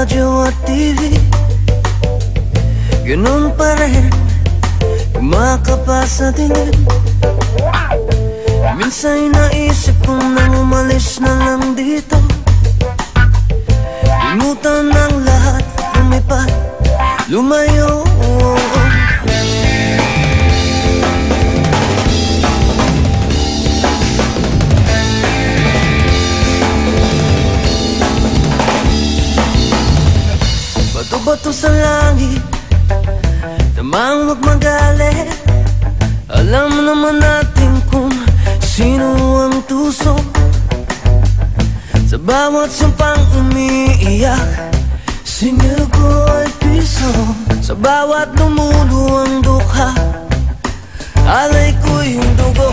radyo at TV, ganun pa rin kumakapa sa dilim. Minsan'y naisip kong nang umalis na lang dito, limutan ng lahat, lumipat, lumayo. Bato-bato sa langit, tamang huwag magalit. Alam naman natin kung sino ang tusok sa bawat sampang umiiyak. Singil ko ay piso, sa bawat lumuluwang dukha. Alay ko yung dugo,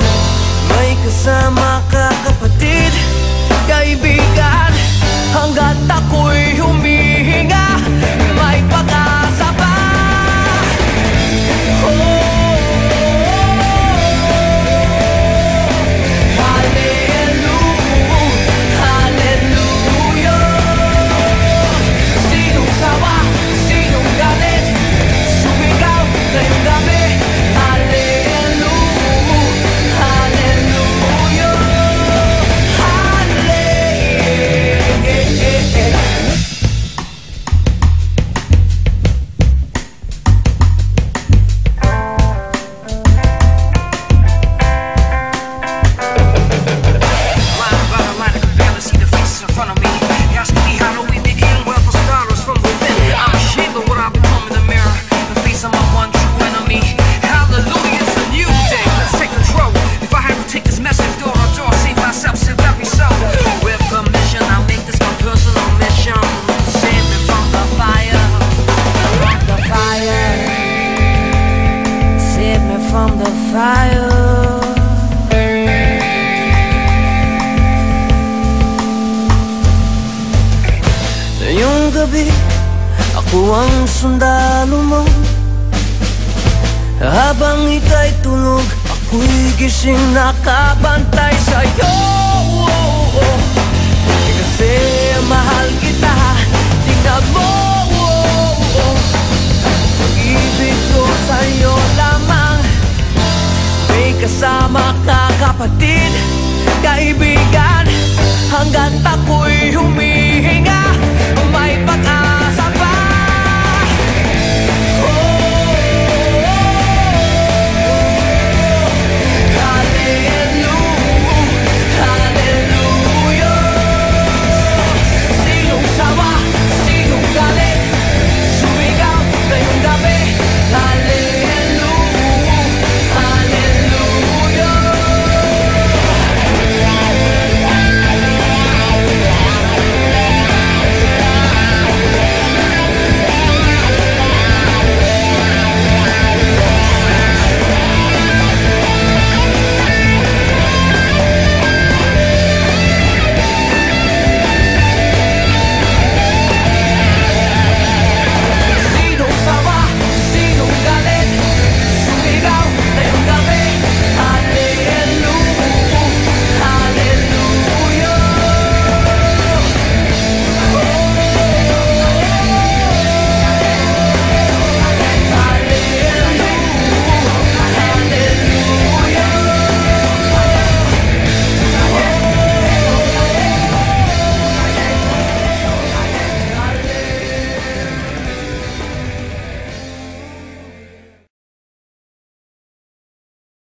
may kasama ka kapatid, kaibigan. Hanggat ako'y humihinga, may pag-asa pa. Oh, ako ang sundalo mo. Habang ika'y tulog, ako'y gising nakabantay sa'yo. Kasi mahal kita, tingnan mo. Pag-ibig ko sa'yo lamang, may kasama ka kapatid.